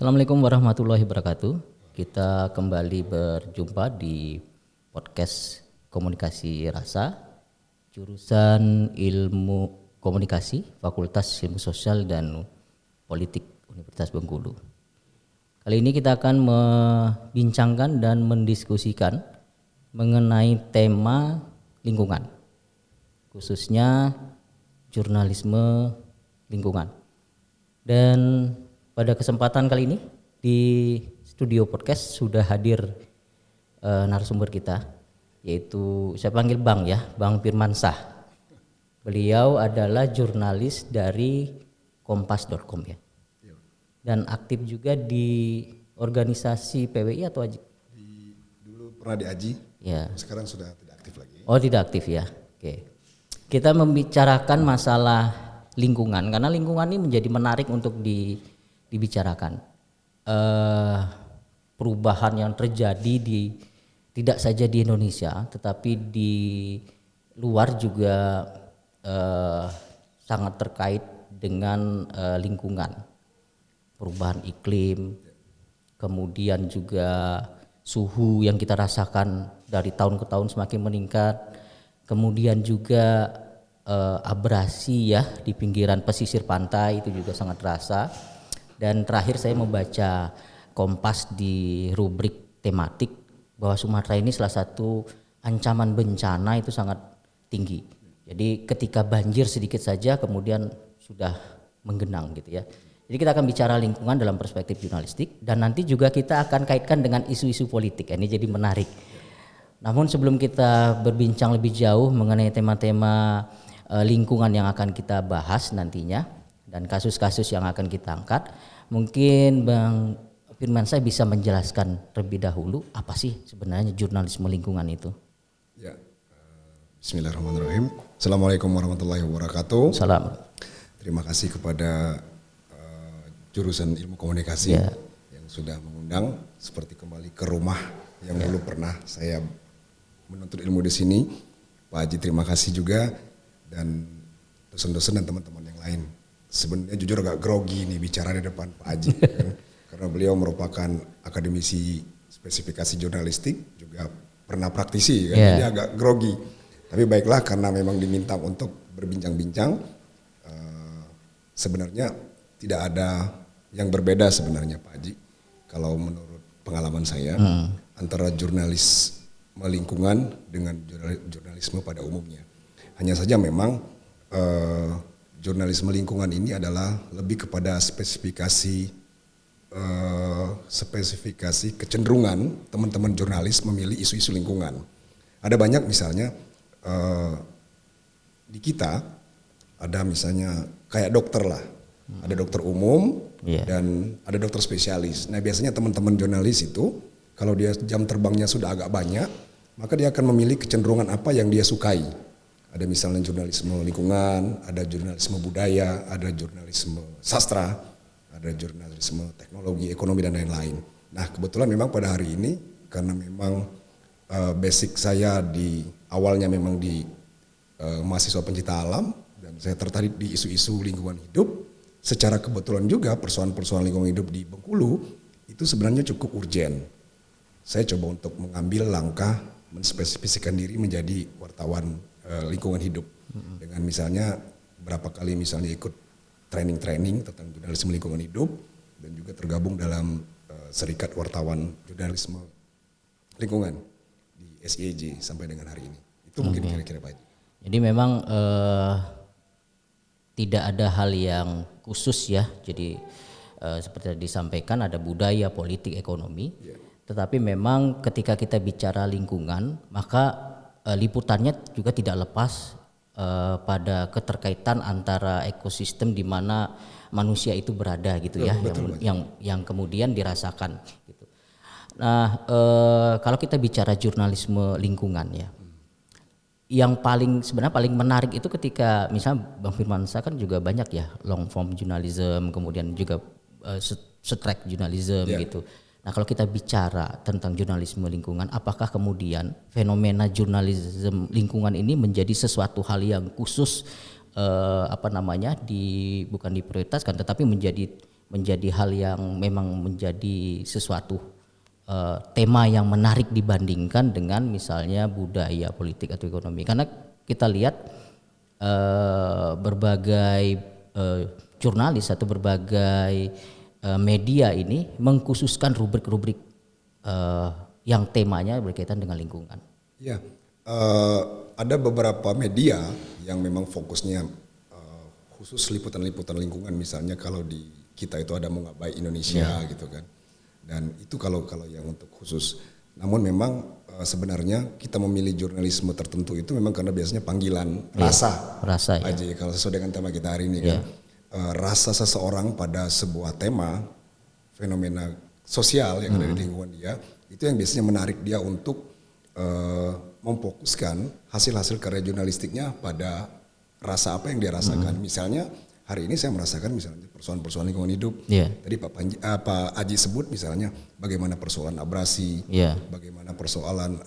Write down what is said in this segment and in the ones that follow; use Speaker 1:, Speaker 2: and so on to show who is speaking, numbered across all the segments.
Speaker 1: Assalamualaikum warahmatullahi wabarakatuh. Kita kembali berjumpa di podcast Komunikasi Rasa, jurusan Ilmu Komunikasi, Fakultas Ilmu Sosial dan Politik Universitas Bengkulu. Kali ini kita akan membincangkan dan mendiskusikan mengenai tema lingkungan, khususnya jurnalisme lingkungan. Dan pada kesempatan kali ini di studio podcast sudah hadir narasumber kita, yaitu saya panggil Bang ya, Bang Firmansyah. Beliau adalah jurnalis dari kompas.com ya. Dan aktif juga di organisasi PWI atau AJI?
Speaker 2: Dulu pernah di AJI,
Speaker 1: ya.
Speaker 2: Sekarang sudah tidak aktif lagi.
Speaker 1: Oh, tidak aktif ya. Oke. Kita membicarakan masalah lingkungan karena lingkungan ini menjadi menarik untuk dibicarakan. Perubahan yang terjadi tidak saja di Indonesia, tetapi di luar juga sangat terkait dengan lingkungan, perubahan iklim, kemudian juga suhu yang kita rasakan dari tahun ke tahun semakin meningkat, kemudian juga abrasi ya di pinggiran pesisir pantai itu juga sangat terasa. Dan terakhir saya membaca Kompas di rubrik tematik bahwa Sumatera ini salah satu ancaman bencana itu sangat tinggi. Jadi ketika banjir sedikit saja kemudian sudah menggenang gitu ya. Jadi kita akan bicara lingkungan dalam perspektif jurnalistik dan nanti juga kita akan kaitkan dengan isu-isu politik. Ini jadi menarik. Namun sebelum kita berbincang lebih jauh mengenai tema-tema lingkungan yang akan kita bahas nantinya dan kasus-kasus yang akan kita angkat, mungkin Bang Firmansyah bisa menjelaskan terlebih dahulu apa sih sebenarnya jurnalisme lingkungan itu?
Speaker 2: Ya, Bismillahirrahmanirrahim. Assalamualaikum warahmatullahi wabarakatuh.
Speaker 1: Salam.
Speaker 2: Terima kasih kepada jurusan ilmu komunikasi yang sudah mengundang, seperti kembali ke rumah yang dulu pernah saya menuntut ilmu di sini. Pak Haji terima kasih juga dan dosen-dosen dan teman-teman yang lain. Sebenarnya jujur agak grogi nih bicara di depan Pak Haji kan? Karena beliau merupakan akademisi spesifikasi jurnalistik, juga pernah praktisi kan? Jadi agak grogi. Tapi baiklah karena memang diminta untuk berbincang-bincang, sebenarnya tidak ada yang berbeda sebenarnya Pak Haji. Kalau menurut pengalaman saya antara jurnalisme lingkungan dengan jurnalisme pada umumnya. Hanya saja memang jurnalisme lingkungan ini adalah lebih kepada spesifikasi kecenderungan teman-teman jurnalis memilih isu-isu lingkungan. Ada banyak misalnya di kita ada misalnya kayak dokter lah, ada dokter umum dan ada dokter spesialis. Nah biasanya teman-teman jurnalis itu kalau dia jam terbangnya sudah agak banyak, maka dia akan memilih kecenderungan apa yang dia sukai. Ada misalnya jurnalisme lingkungan, ada jurnalisme budaya, ada jurnalisme sastra, ada jurnalisme teknologi, ekonomi dan lain-lain. Nah kebetulan memang pada hari ini karena memang basic saya di awalnya memang di mahasiswa pencinta alam dan saya tertarik di isu-isu lingkungan hidup. Secara kebetulan juga persoalan-persoalan lingkungan hidup di Bengkulu itu sebenarnya cukup urgen. Saya coba untuk mengambil langkah menspesifikasikan diri menjadi wartawan lingkungan hidup dengan misalnya berapa kali misalnya ikut training tentang jurnalisme lingkungan hidup dan juga tergabung dalam serikat wartawan jurnalisme lingkungan di SIEJ sampai dengan hari ini. Itu mungkin kira-kira Pak Haji.
Speaker 1: Jadi memang tidak ada hal yang khusus ya. Jadi seperti yang disampaikan ada budaya, politik, ekonomi. Tetapi memang ketika kita bicara lingkungan maka liputannya juga tidak lepas pada keterkaitan antara ekosistem di mana manusia itu berada gitu ya, yang kemudian dirasakan gitu. Nah kalau kita bicara jurnalisme lingkungan ya, yang sebenarnya paling menarik itu ketika misalnya Bang Firmansyah kan juga banyak ya long form journalism, kemudian juga strike journalism gitu. Nah kalau kita bicara tentang jurnalisme lingkungan, apakah kemudian fenomena jurnalisme lingkungan ini menjadi sesuatu hal yang khusus bukan diprioritaskan tetapi menjadi menjadi hal yang memang menjadi sesuatu tema yang menarik dibandingkan dengan misalnya budaya, politik atau ekonomi. Karena kita lihat berbagai jurnalis atau berbagai media ini mengkhususkan rubrik-rubrik yang temanya berkaitan dengan lingkungan.
Speaker 2: Ya, ada beberapa media yang memang fokusnya khusus liputan-liputan lingkungan, misalnya kalau di kita itu ada Munggah Baik Indonesia gitu kan. Dan itu kalau yang untuk khusus. Namun memang sebenarnya kita memilih jurnalisme tertentu itu memang karena biasanya panggilan rasa aja ya. Kalau sesuai dengan tema kita hari ini kan. Rasa seseorang pada sebuah tema, fenomena sosial yang ada di lingkungan dia, itu yang biasanya menarik dia untuk memfokuskan hasil-hasil karya jurnalistiknya pada rasa apa yang dia rasakan. Misalnya hari ini saya merasakan misalnya persoalan-persoalan lingkungan hidup. Tadi Pak Aji sebut misalnya bagaimana persoalan abrasi, bagaimana persoalan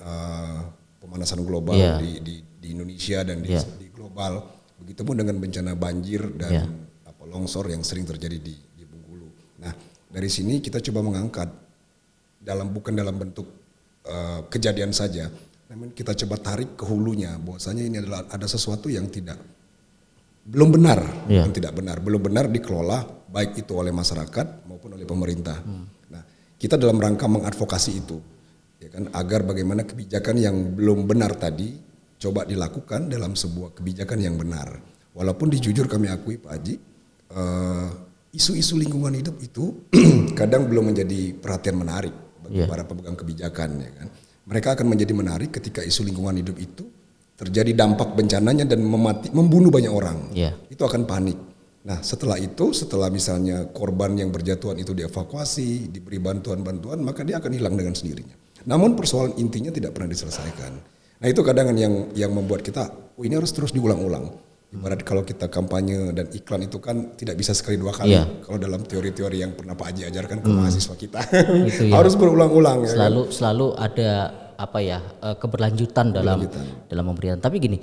Speaker 2: pemanasan global di Indonesia dan di global. Begitupun dengan bencana banjir dan longsor yang sering terjadi di Bengkulu. Nah, dari sini kita coba mengangkat bukan dalam bentuk kejadian saja, namun kita coba tarik ke hulunya, bahwasanya ini adalah ada sesuatu yang belum benar, belum benar dikelola baik itu oleh masyarakat maupun oleh pemerintah. Nah, kita dalam rangka mengadvokasi itu, ya kan, agar bagaimana kebijakan yang belum benar tadi coba dilakukan dalam sebuah kebijakan yang benar. Walaupun dijujur kami akui Pak Haji, isu-isu lingkungan hidup itu kadang belum menjadi perhatian menarik bagi para pemegang kebijakan, ya kan. Mereka akan menjadi menarik ketika isu lingkungan hidup itu terjadi dampak bencananya dan membunuh banyak orang. Itu akan panik. Nah, setelah misalnya korban yang berjatuhan itu dievakuasi, diberi bantuan-bantuan, maka dia akan hilang dengan sendirinya. Namun persoalan intinya tidak pernah diselesaikan. Nah, itu kadang yang membuat kita, ini harus terus diulang-ulang. Ibarat kalau kita kampanye dan iklan itu kan tidak bisa sekali dua kali. Kalau dalam teori-teori yang pernah Pak Haji ajarkan ke mahasiswa kita, harus berulang-ulang.
Speaker 1: Selalu ada keberlanjutan dalam pemberitaan. Tapi gini,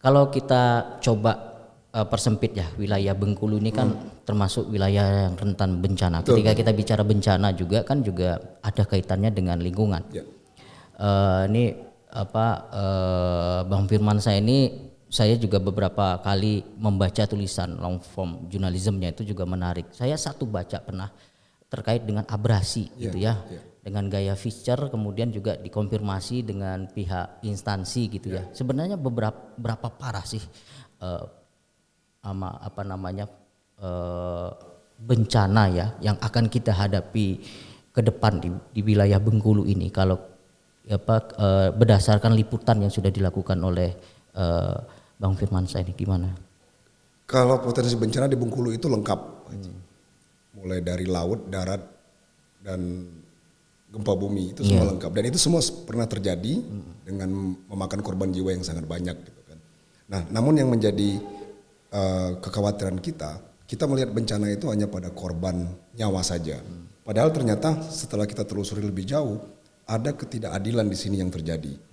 Speaker 1: kalau kita coba persempit ya, wilayah Bengkulu ini kan termasuk wilayah yang rentan bencana. Ketika kita bicara bencana juga ada kaitannya dengan lingkungan. Bang Firman saya juga beberapa kali membaca tulisan long form jurnalismenya, itu juga menarik. Saya baca pernah terkait dengan abrasi dengan gaya Fischer, kemudian juga dikonfirmasi dengan pihak instansi gitu ya. Sebenarnya berapa parah sih bencana yang akan kita hadapi ke depan di wilayah Bengkulu ini, kalau berdasarkan liputan yang sudah dilakukan oleh Bang Firman ini gimana?
Speaker 2: Kalau potensi bencana di Bengkulu itu lengkap, mulai dari laut, darat, dan gempa bumi, itu semua lengkap. Dan itu semua pernah terjadi dengan memakan korban jiwa yang sangat banyak gitu kan. Nah, namun yang menjadi kekhawatiran kita melihat bencana itu hanya pada korban nyawa saja. Padahal ternyata setelah kita telusuri lebih jauh, ada ketidakadilan di sini yang terjadi.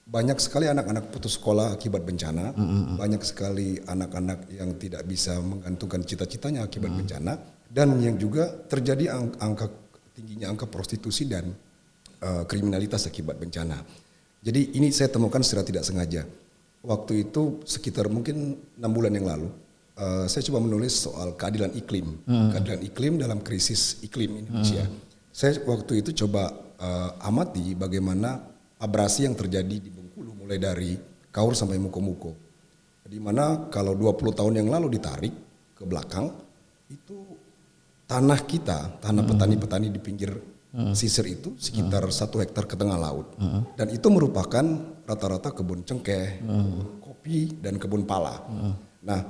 Speaker 2: Banyak sekali anak-anak putus sekolah akibat bencana, banyak sekali anak-anak yang tidak bisa menggantungkan cita-citanya akibat bencana, dan yang juga terjadi tingginya angka prostitusi dan kriminalitas akibat bencana. Jadi ini saya temukan secara tidak sengaja. Waktu itu sekitar mungkin 6 bulan yang lalu, saya coba menulis soal keadilan iklim, keadilan iklim dalam krisis iklim Indonesia. Saya waktu itu coba amati bagaimana abrasi yang terjadi di Bengkulu mulai dari Kaur sampai Muko-Muko. Di mana kalau 20 tahun yang lalu ditarik ke belakang, itu tanah petani-petani di pinggir sisir itu sekitar 1 hektar ke tengah laut. Dan itu merupakan rata-rata kebun cengkeh, kopi, dan kebun pala. Nah,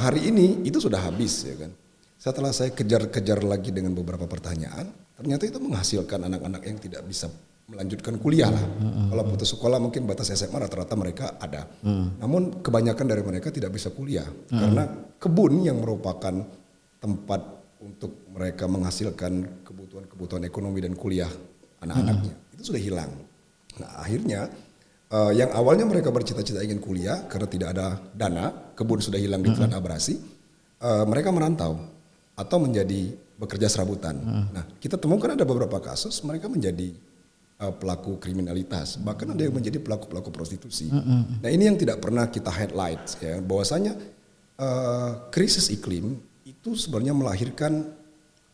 Speaker 2: hari ini itu sudah habis, ya kan. Setelah saya kejar-kejar lagi dengan beberapa pertanyaan, ternyata itu menghasilkan anak-anak yang tidak bisa melanjutkan kuliah lah. Kalau putus sekolah mungkin batas SMA rata-rata mereka ada. Namun kebanyakan dari mereka tidak bisa kuliah karena kebun yang merupakan tempat untuk mereka menghasilkan kebutuhan ekonomi dan kuliah anak-anaknya itu sudah hilang. Nah, akhirnya yang awalnya mereka bercita-cita ingin kuliah karena tidak ada dana, kebun sudah hilang di telan abrasi, mereka merantau. atau menjadi bekerja serabutan. Nah, kita temukan ada beberapa kasus mereka menjadi pelaku kriminalitas, bahkan ada yang menjadi pelaku prostitusi. Nah, ini yang tidak pernah kita highlight ya, bahwasanya krisis iklim itu sebenarnya melahirkan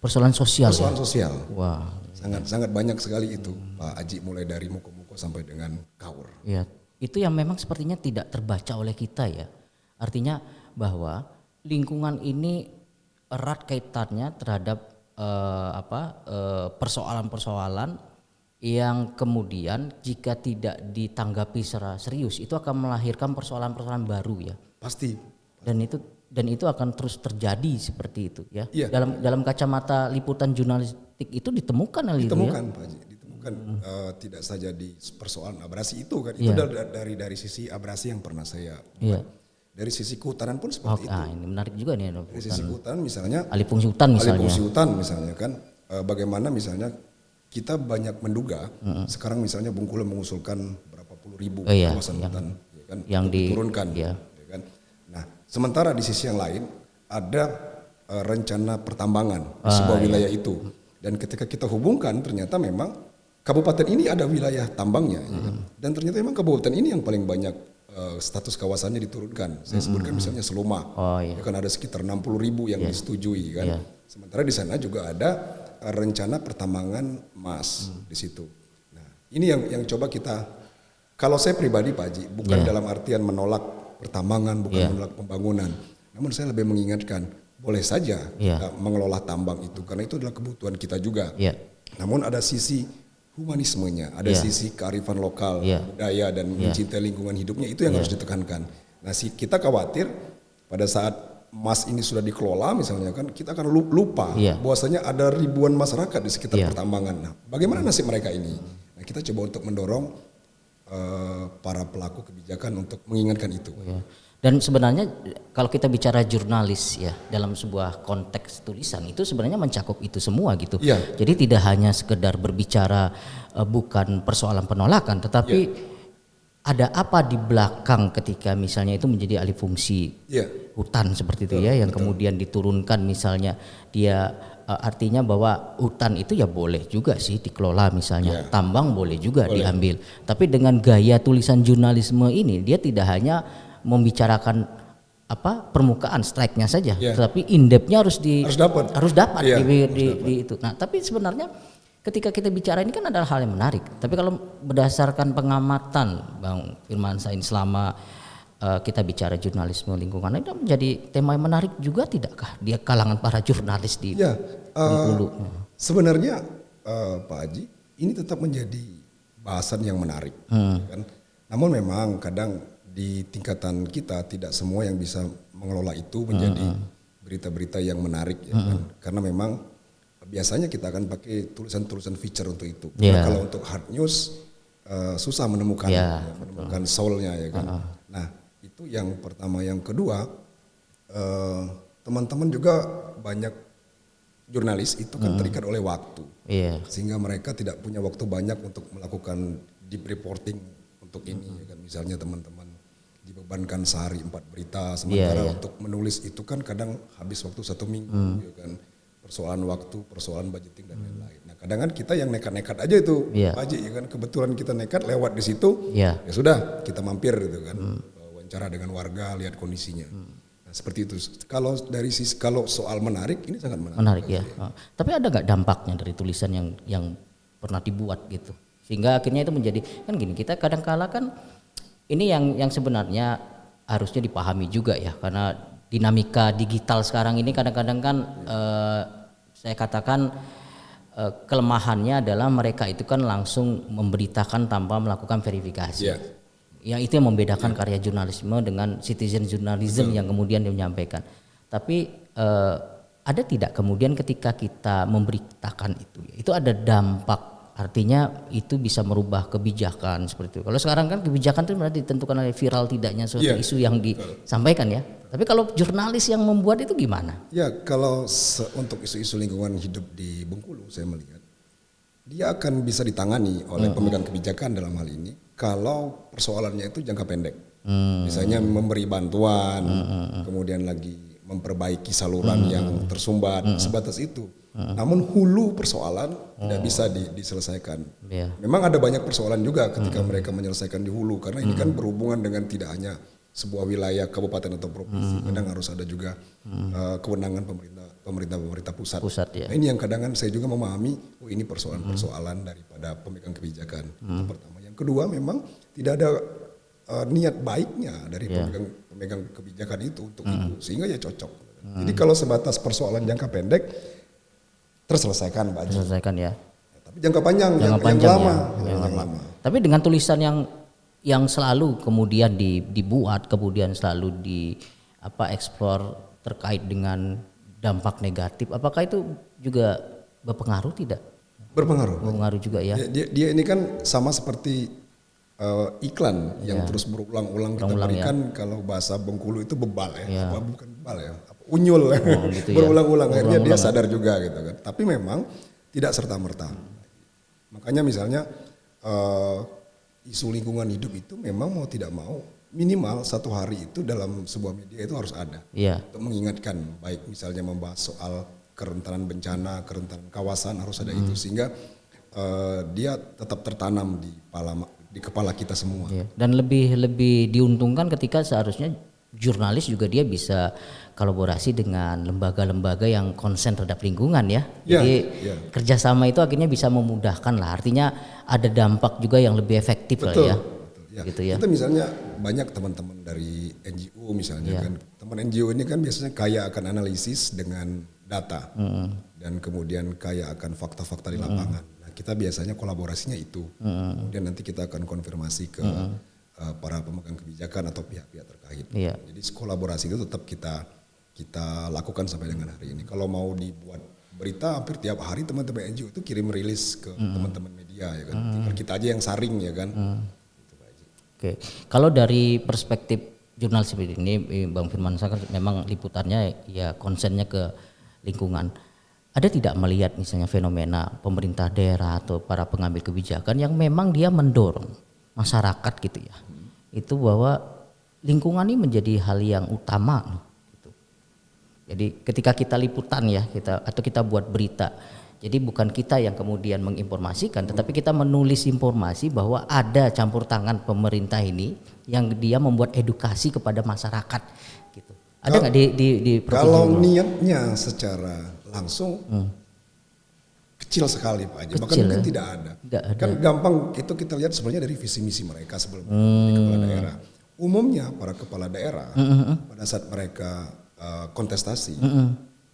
Speaker 1: persoalan sosial.
Speaker 2: Persoalan sosial.
Speaker 1: Wah.
Speaker 2: Sangat banyak sekali itu, Pak Aji, mulai dari muko-muko sampai dengan kaur.
Speaker 1: Ya, itu yang memang sepertinya tidak terbaca oleh kita ya. Artinya bahwa lingkungan ini erat kaitannya terhadap persoalan-persoalan yang kemudian jika tidak ditanggapi secara serius itu akan melahirkan persoalan-persoalan baru ya.
Speaker 2: Pasti.
Speaker 1: Dan itu akan terus terjadi seperti itu ya.
Speaker 2: Iya.
Speaker 1: Dalam kacamata liputan jurnalistik itu ditemukan hal itu ya.
Speaker 2: Pak Haji, ditemukan tidak saja di persoalan abrasi itu kan. Itu dari sisi abrasi yang pernah saya buat.
Speaker 1: Iya.
Speaker 2: Dari sisi kehutanan pun seperti itu.
Speaker 1: Ini menarik juga nih.
Speaker 2: Dari sisi kehutanan misalnya.
Speaker 1: Alih fungsi hutan misalnya
Speaker 2: kan. Bagaimana misalnya kita banyak menduga sekarang misalnya Bengkulu mengusulkan berapa puluh ribu kawasan hutan ya kan,
Speaker 1: yang
Speaker 2: diturunkan.
Speaker 1: Ya.
Speaker 2: Ya kan. Nah, sementara di sisi yang lain ada rencana pertambangan di sebuah wilayah itu, dan ketika kita hubungkan ternyata memang kabupaten ini ada wilayah tambangnya, ya kan? Dan ternyata memang kabupaten ini yang paling banyak status kawasannya diturunkan. Saya sebutkan misalnya Seluma, ya kan ada sekitar 60.000 yang disetujui kan. Sementara di sana juga ada rencana pertambangan emas di situ. Nah, ini yang coba kita, kalau saya pribadi Pak Haji, bukan dalam artian menolak pertambangan, bukan menolak pembangunan. Namun saya lebih mengingatkan, boleh saja kita mengelola tambang itu karena itu adalah kebutuhan kita juga. Namun ada sisi humanismenya, ada sisi kearifan lokal, budaya dan mencintai lingkungan hidupnya, itu yang harus ditekankan. Nah, kita khawatir pada saat emas ini sudah dikelola misalnya kan, kita akan lupa bahwasanya ada ribuan masyarakat di sekitar pertambangan. Nah, bagaimana nasib mereka ini? Nah, kita coba untuk mendorong para pelaku kebijakan untuk mengingatkan itu.
Speaker 1: Dan sebenarnya kalau kita bicara jurnalis ya dalam sebuah konteks tulisan itu sebenarnya mencakup itu semua gitu. Jadi tidak hanya sekedar berbicara bukan persoalan penolakan, tetapi ada apa di belakang ketika misalnya itu menjadi alih fungsi hutan seperti itu yang kemudian diturunkan misalnya dia artinya bahwa hutan itu ya boleh juga sih dikelola misalnya, tambang boleh juga diambil. Tapi dengan gaya tulisan jurnalisme ini dia tidak hanya membicarakan permukaan strike-nya saja, tetapi in-depth-nya harus dapat di itu. Nah, tapi sebenarnya ketika kita bicara ini kan adalah hal yang menarik. Tapi kalau berdasarkan pengamatan Bang Firmansyah selama kita bicara jurnalisme lingkungan, itu menjadi tema yang menarik juga tidakkah di kalangan para jurnalis di Bengkulu?
Speaker 2: Sebenarnya Pak Haji, ini tetap menjadi bahasan yang menarik, kan? Namun memang kadang di tingkatan kita tidak semua yang bisa mengelola itu menjadi berita-berita yang menarik, ya kan? Karena memang biasanya kita akan pakai tulisan-tulisan feature untuk itu. Karena kalau untuk hard news susah menemukan soul-nya, ya kan. Nah, itu yang pertama. Yang kedua, teman-teman juga banyak jurnalis itu kan terikat oleh waktu, sehingga mereka tidak punya waktu banyak untuk melakukan deep reporting untuk ini, ya kan. Misalnya teman-teman dibebankan sehari 4 berita, sementara untuk menulis itu kan kadang habis waktu 1 minggu, ya kan. Persoalan waktu, persoalan budgeting dan lain-lain. Nah, kadang kan kita yang nekat-nekat aja itu, Pak Haji, ya kan. Kebetulan kita nekat lewat di situ, ya sudah kita mampir gitu kan, wawancara dengan warga, lihat kondisinya. Nah, seperti itu. Kalau dari sisi, kalau soal menarik, ini sangat menarik.
Speaker 1: Menarik ya. Tapi ada nggak dampaknya dari tulisan yang pernah dibuat gitu, sehingga akhirnya itu menjadi kan gini, kita kadang-kala kan ini yang sebenarnya harusnya dipahami juga ya, karena dinamika digital sekarang ini kadang-kadang kan saya katakan kelemahannya adalah mereka itu kan langsung memberitakan tanpa melakukan verifikasi. Yang itu yang membedakan karya jurnalisme dengan citizen journalism yang kemudian dia menyampaikan. Tapi ada tidak kemudian ketika kita memberitakan itu ada dampak, artinya itu bisa merubah kebijakan seperti itu. Kalau sekarang kan kebijakan itu berarti ditentukan oleh viral tidaknya suatu isu yang disampaikan ya. Tapi kalau jurnalis yang membuat itu gimana? Ya,
Speaker 2: kalau untuk isu-isu lingkungan hidup di Bengkulu saya melihat dia akan bisa ditangani oleh pemegang kebijakan dalam hal ini kalau persoalannya itu jangka pendek. Misalnya memberi bantuan, kemudian lagi memperbaiki saluran yang tersumbat, sebatas itu. Namun hulu persoalan tidak bisa diselesaikan.
Speaker 1: Yeah.
Speaker 2: Memang ada banyak persoalan juga ketika mereka menyelesaikan di hulu, karena ini kan berhubungan dengan tidak hanya sebuah wilayah kabupaten atau provinsi, kadang harus ada juga kewenangan pemerintah pusat.
Speaker 1: Ya.
Speaker 2: Nah, ini yang kadang saya juga memahami, ini persoalan-persoalan daripada pemegang kebijakan. Itu pertama. Yang kedua, memang tidak ada niat baiknya dari pemegang kebijakan itu untuk itu, sehingga ya cocok. Jadi kalau sebatas persoalan jangka pendek terselesaikan, Pak Haji.
Speaker 1: Terselesaikan ya.
Speaker 2: Tapi jangka panjang, yang lama.
Speaker 1: Tapi dengan tulisan yang selalu kemudian dibuat, kemudian selalu eksplor terkait dengan dampak negatif, apakah itu juga berpengaruh tidak? Berpengaruh juga ya.
Speaker 2: Dia ini kan sama seperti iklan yang terus berulang-ulang kita berikan ya. Kalau bahasa Bengkulu itu bebal ya. Bukan bebal ya, unyul gitu berulang-ulang akhirnya dia sadar juga gitu kan. Tapi memang tidak serta-merta. Makanya misalnya isu lingkungan hidup itu memang mau tidak mau minimal 1 hari itu dalam sebuah media itu harus ada untuk mengingatkan, baik misalnya membahas soal kerentanan bencana, kerentanan kawasan harus ada itu, sehingga dia tetap tertanam di kepala kita semua.
Speaker 1: Dan lebih diuntungkan ketika seharusnya jurnalis juga dia bisa kolaborasi dengan lembaga-lembaga yang konsen terhadap lingkungan ya. Jadi kerjasama itu akhirnya bisa memudahkan lah. Artinya ada dampak juga yang lebih efektif lah ya.
Speaker 2: Gitu ya. Kita misalnya banyak teman-teman dari NGO misalnya kan. Teman NGO ini kan biasanya kaya akan analisis dengan data dan kemudian kaya akan fakta-fakta di lapangan. Nah, kita biasanya kolaborasinya itu. Kemudian nanti kita akan konfirmasi ke para pemegang kebijakan atau pihak-pihak terkait. Jadi kolaborasi itu tetap kita lakukan sampai dengan hari ini. Kalau mau dibuat berita hampir tiap hari teman-teman NGO itu kirim rilis ke teman-teman media ya kan. Tinggal kita aja yang saring ya kan.
Speaker 1: Oke. Kalau dari perspektif jurnal seperti ini, Bang Firman Saka memang liputannya ya konsennya ke lingkungan. Ada tidak melihat misalnya fenomena pemerintah daerah atau para pengambil kebijakan yang memang dia mendorong masyarakat gitu ya, itu bahwa lingkungan ini menjadi hal yang utama gitu. Jadi ketika kita liputan ya, kita buat berita, jadi bukan kita yang kemudian menginformasikan, tetapi kita menulis informasi bahwa ada campur tangan pemerintah ini yang dia membuat edukasi kepada masyarakat gitu. Ada nggak di
Speaker 2: kalau niatnya secara langsung kecil sekali Pak Haji, bahkan mungkin tidak ada. Kan gampang itu kita lihat sebenarnya dari visi misi mereka sebelum menjadi kepala daerah. Umumnya para kepala daerah pada saat mereka kontestasi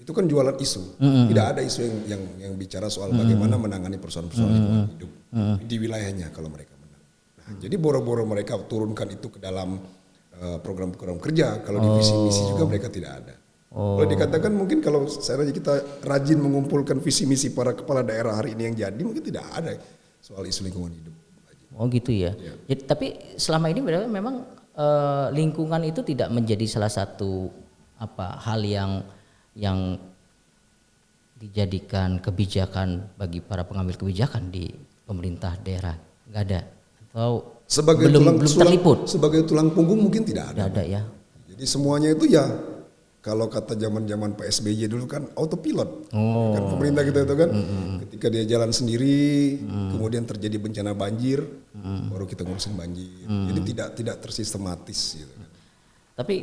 Speaker 2: itu kan jualan isu. Tidak ada isu yang bicara soal bagaimana menangani persoalan-persoalan lingkungan hidup di wilayahnya kalau mereka menang. Nah, jadi boro-boro mereka turunkan itu ke dalam program-program kerja, kalau di visi misi juga mereka tidak ada. Kalau dikatakan mungkin kalau kita rajin mengumpulkan visi misi para kepala daerah hari ini yang jadi, mungkin tidak ada soal isu lingkungan hidup.
Speaker 1: Oh gitu ya. Jadi, tapi selama ini memang lingkungan itu tidak menjadi salah satu hal yang dijadikan kebijakan bagi para pengambil kebijakan di pemerintah daerah. Nggak ada atau
Speaker 2: sebagai
Speaker 1: belum terliput.
Speaker 2: Sebagai tulang punggung mungkin tidak ada.
Speaker 1: Tidak ada ya.
Speaker 2: Jadi semuanya itu ya kalau kata zaman-zaman Pak SBY dulu kan autopilot. Kan pemerintah kita itu kan ketika dia jalan sendiri kemudian terjadi bencana banjir baru kita ngurusin banjir. Jadi tidak tersistematis gitu.
Speaker 1: Tapi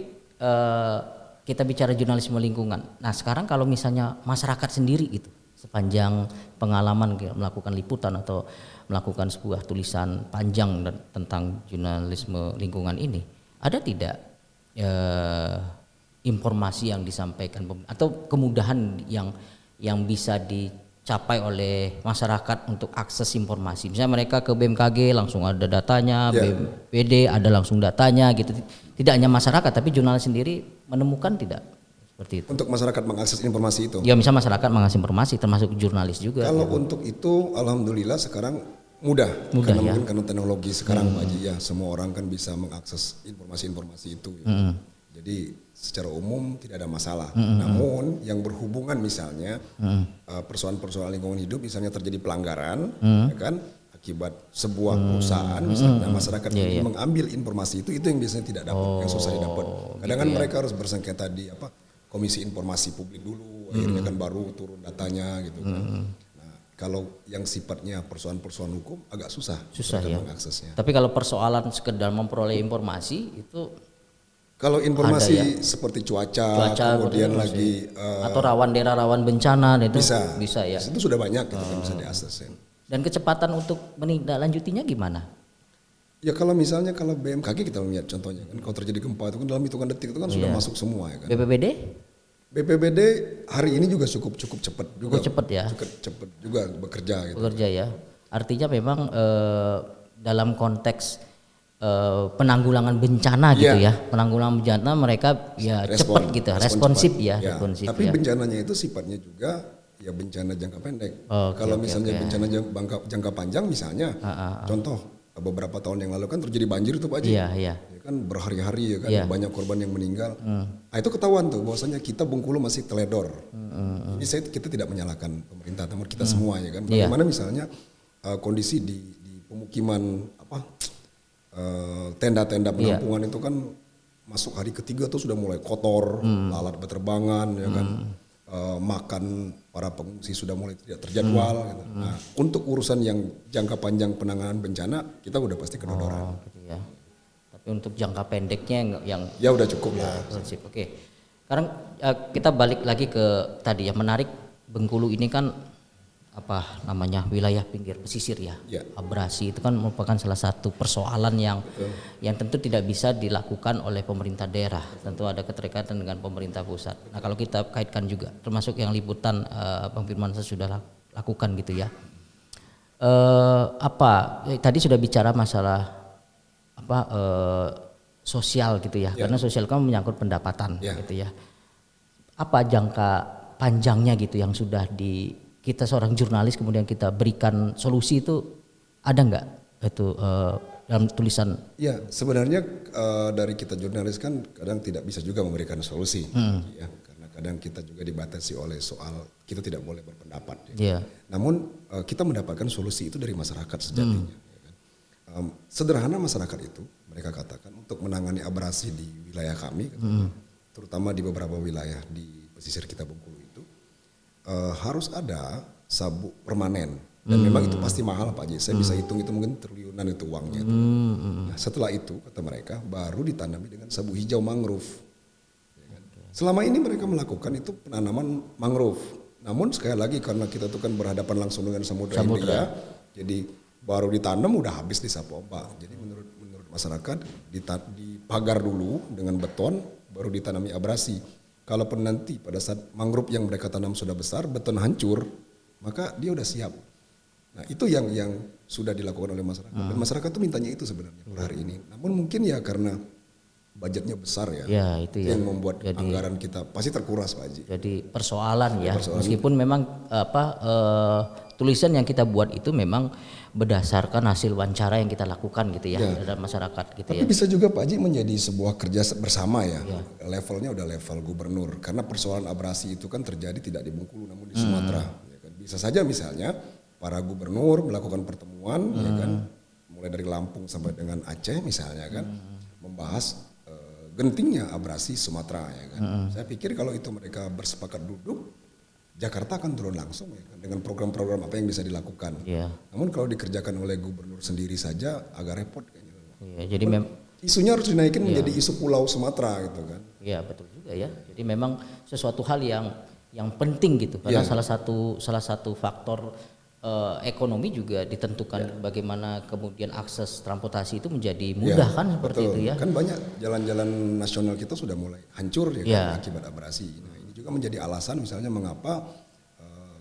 Speaker 1: kita bicara jurnalisme lingkungan. Nah, sekarang kalau misalnya masyarakat sendiri gitu sepanjang pengalaman melakukan liputan atau melakukan sebuah tulisan panjang tentang jurnalisme lingkungan ini, ada tidak informasi yang disampaikan atau kemudahan yang bisa dicapai oleh masyarakat untuk akses informasi? Misalnya mereka ke BMKG langsung ada datanya, BPD ada langsung datanya gitu. Tidak hanya masyarakat tapi jurnalis sendiri menemukan tidak seperti itu.
Speaker 2: Untuk masyarakat mengakses informasi itu.
Speaker 1: Ya, misalnya masyarakat mengakses informasi termasuk jurnalis juga.
Speaker 2: Kalau untuk itu alhamdulillah sekarang mudah karena ya? Mungkin karena teknologi sekarang Pak Haji ya, semua orang kan bisa mengakses informasi-informasi itu ya. Jadi secara umum tidak ada masalah. Namun yang berhubungan misalnya persoalan-persoalan lingkungan hidup misalnya terjadi pelanggaran ya kan akibat sebuah perusahaan misalnya masyarakat ini mengambil informasi itu yang biasanya tidak dapat, yang susah didapat. Kadang kan mereka harus bersengketa di Komisi Informasi Publik dulu, akhirnya kan baru turun datanya gitu kan. Nah, kalau yang sifatnya persoalan-persoalan hukum agak susah
Speaker 1: ya.
Speaker 2: mengaksesnya.
Speaker 1: Tapi kalau persoalan sekedar memperoleh informasi itu
Speaker 2: kalau informasi
Speaker 1: ya?
Speaker 2: Seperti cuaca kemudian lagi
Speaker 1: atau daerah rawan bencana itu bisa ya.
Speaker 2: Itu sudah banyak gitu kan bisa diakses.
Speaker 1: Dan kecepatan untuk menindaklanjutinya gimana?
Speaker 2: Ya kalau misalnya kalau BMKG kita lihat contohnya kan, kalau terjadi gempa itu kan dalam hitungan detik itu kan sudah masuk semua ya kan. BPBD hari ini juga cukup cepat juga. Cukup cepat juga bekerja gitu.
Speaker 1: Bekerja ya. Artinya memang dalam konteks penanggulangan bencana gitu ya. Penanggulangan bencana mereka ya cepat gitu, responsif ya.
Speaker 2: Tapi bencananya itu sifatnya juga ya bencana jangka pendek. Kalau misalnya bencana jangka panjang misalnya contoh beberapa tahun yang lalu kan terjadi banjir tuh Pak Haji.
Speaker 1: Iya.
Speaker 2: Ya kan berhari-hari ya kan banyak korban yang meninggal. Nah, itu ketahuan tuh bahwasanya kita Bengkulu masih teledor. Jadi kita tidak menyalahkan pemerintah, namun kita semua ya kan. Bagaimana misalnya kondisi di pemukiman tenda-tenda penampungan itu kan masuk hari ketiga tuh sudah mulai kotor, lalat berterbangan ya kan. Makan para pengungsi sudah mulai tidak terjadwal gitu. Nah, untuk urusan yang jangka panjang penanganan bencana kita udah pasti kedodoran.
Speaker 1: Gitu ya. Tapi untuk jangka pendeknya yang
Speaker 2: ya udah cukup lah.
Speaker 1: Oke. Sekarang kita balik lagi ke tadi ya, menarik Bengkulu ini kan wilayah pinggir pesisir ya. Abrasi itu kan merupakan salah satu persoalan yang tentu tidak bisa dilakukan oleh pemerintah daerah, tentu ada keterikatan dengan pemerintah pusat. Nah kalau kita kaitkan juga termasuk yang liputan Bang Firman sudah lakukan gitu ya, tadi sudah bicara masalah sosial gitu ya, karena sosial kan menyangkut pendapatan gitu ya. Apa jangka panjangnya gitu yang sudah kita seorang jurnalis kemudian kita berikan solusi itu ada nggak itu dalam tulisan?
Speaker 2: Ya sebenarnya dari kita jurnalis kan kadang tidak bisa juga memberikan solusi, ya karena kadang kita juga dibatasi oleh soal kita tidak boleh berpendapat. Ya. Namun kita mendapatkan solusi itu dari masyarakat sejatinya. Ya kan? Sederhana masyarakat itu mereka katakan untuk menangani abrasi di wilayah kami, terutama di beberapa wilayah di pesisir kita Bengkulu itu. Harus ada sabuk permanen dan memang itu pasti mahal Pak Haji. Saya bisa hitung itu mungkin triliunan itu uangnya itu. Nah, setelah itu kata mereka baru ditanami dengan sabuk hijau mangrove. Ya kan? Selama ini mereka melakukan itu penanaman mangrove. Namun sekali lagi karena kita itu kan berhadapan langsung dengan samudra India, jadi baru ditanam udah habis disapu ombak. Jadi menurut masyarakat dipagar dulu dengan beton baru ditanami abrasi. Kalaupun nanti pada saat mangrove yang mereka tanam sudah besar, beton hancur, maka dia udah siap. Nah itu yang sudah dilakukan oleh masyarakat. Dan masyarakat tuh mintanya itu sebenarnya per hari ini. Namun mungkin ya karena budgetnya besar ya itu yang membuat anggaran kita pasti terkuras Pak Haji.
Speaker 1: Jadi persoalan ya, meskipun memang tulisan yang kita buat itu memang berdasarkan hasil wawancara yang kita lakukan gitu ya terhadap masyarakat gitu.
Speaker 2: Tapi bisa juga Pak Haji menjadi sebuah kerja bersama ya. Levelnya udah level gubernur karena persoalan abrasi itu kan terjadi tidak di Bengkulu namun di Sumatera. Ya kan? Bisa saja misalnya para gubernur melakukan pertemuan ya kan mulai dari Lampung sampai dengan Aceh misalnya kan membahas gentingnya abrasi Sumatera ya kan. Saya pikir kalau itu mereka bersepakat duduk Jakarta akan turun langsung ya kan, dengan program-program apa yang bisa dilakukan. Namun kalau dikerjakan oleh gubernur sendiri saja agak repot kayaknya.
Speaker 1: Jadi
Speaker 2: isunya harus dinaikin menjadi isu Pulau Sumatera gitu kan.
Speaker 1: Iya betul juga ya. Jadi memang sesuatu hal yang penting gitu karena salah satu faktor ekonomi juga ditentukan bagaimana kemudian akses transportasi itu menjadi mudah kan seperti itu ya.
Speaker 2: Kan banyak jalan-jalan nasional kita sudah mulai hancur ya kan, akibat abrasi. Nah, ini juga menjadi alasan misalnya mengapa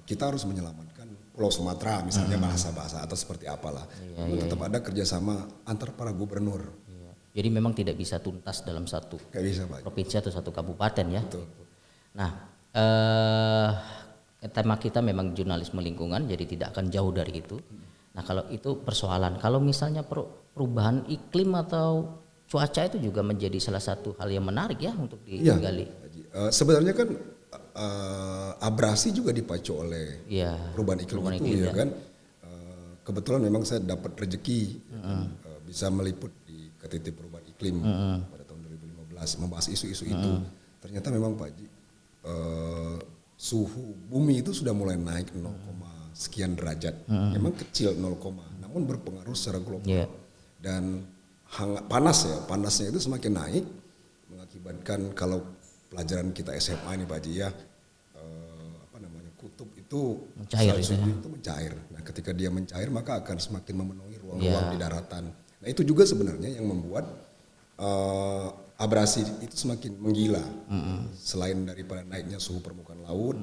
Speaker 2: kita harus menyelamatkan Pulau Sumatera misalnya bahasa-bahasa atau seperti apalah. Tetap ada kerjasama antar para gubernur.
Speaker 1: Jadi memang tidak bisa tuntas dalam satu provinsi atau satu kabupaten ya.
Speaker 2: Betul.
Speaker 1: Nah, tema kita memang jurnalisme lingkungan, jadi tidak akan jauh dari itu. Nah kalau itu persoalan, kalau misalnya perubahan iklim atau cuaca itu juga menjadi salah satu hal yang menarik ya untuk digali.
Speaker 2: Sebenarnya kan abrasi juga dipacu oleh perubahan iklim itu ya kan. Kebetulan memang saya dapat rezeki bisa meliput di KTT Perubahan Iklim pada tahun 2015 membahas isu-isu itu. Ternyata memang Pak Haji suhu bumi itu sudah mulai naik 0, sekian derajat. Memang kecil 0, namun berpengaruh secara global. Dan panasnya itu semakin naik, mengakibatkan kalau pelajaran kita SMA ini Pak Haji ya, kutub itu
Speaker 1: mencair,
Speaker 2: itu mencair. Nah, ketika dia mencair maka akan semakin memenuhi ruang-ruang di daratan. Nah, itu juga sebenarnya yang membuat abrasi itu semakin menggila. Selain daripada naiknya suhu permukaan laut,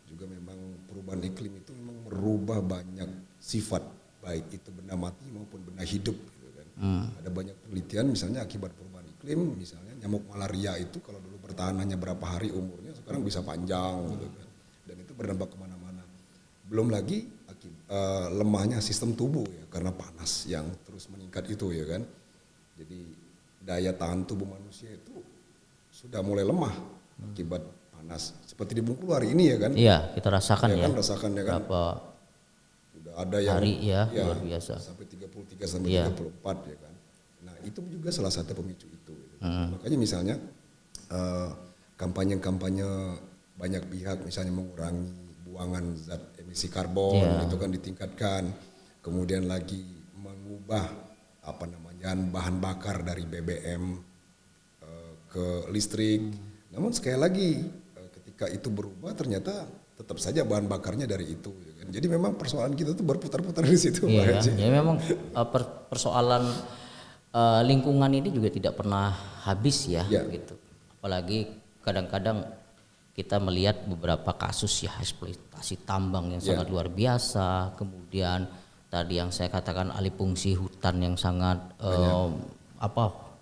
Speaker 2: juga memang perubahan iklim itu memang merubah banyak sifat, baik itu benda mati maupun benda hidup. Gitu kan. Ada banyak penelitian misalnya akibat perubahan iklim, misalnya nyamuk malaria itu kalau dulu bertahan hanya berapa hari umurnya, sekarang bisa panjang. Gitu kan. Dan itu berdampak kemana-mana. Belum lagi lemahnya sistem tubuh ya, karena panas yang terus meningkat itu ya kan. Jadi daya tahan tubuh manusia itu sudah mulai lemah akibat panas. Seperti di Bengkulu hari ini ya kan.
Speaker 1: Iya, kita rasakan ya.
Speaker 2: Rasakan ya kan.
Speaker 1: Berapa
Speaker 2: sudah ada yang
Speaker 1: hari ya, luar biasa.
Speaker 2: Sampai 33 sampai 34 ya kan. Nah, itu juga salah satu pemicu itu. Makanya misalnya kampanye-kampanye banyak pihak misalnya mengurangi buangan zat emisi karbon itu kan ditingkatkan, kemudian lagi mengubah bahan bakar dari BBM ke listrik. Namun sekali lagi ketika itu berubah ternyata tetap saja bahan bakarnya dari itu. Ya kan? Jadi memang persoalan kita tuh berputar-putar di situ.
Speaker 1: Iya, ya memang persoalan lingkungan ini juga tidak pernah habis ya, gitu. Apalagi kadang-kadang kita melihat beberapa kasus ya eksploitasi tambang yang sangat luar biasa, kemudian tadi yang saya katakan alih fungsi hutan yang sangat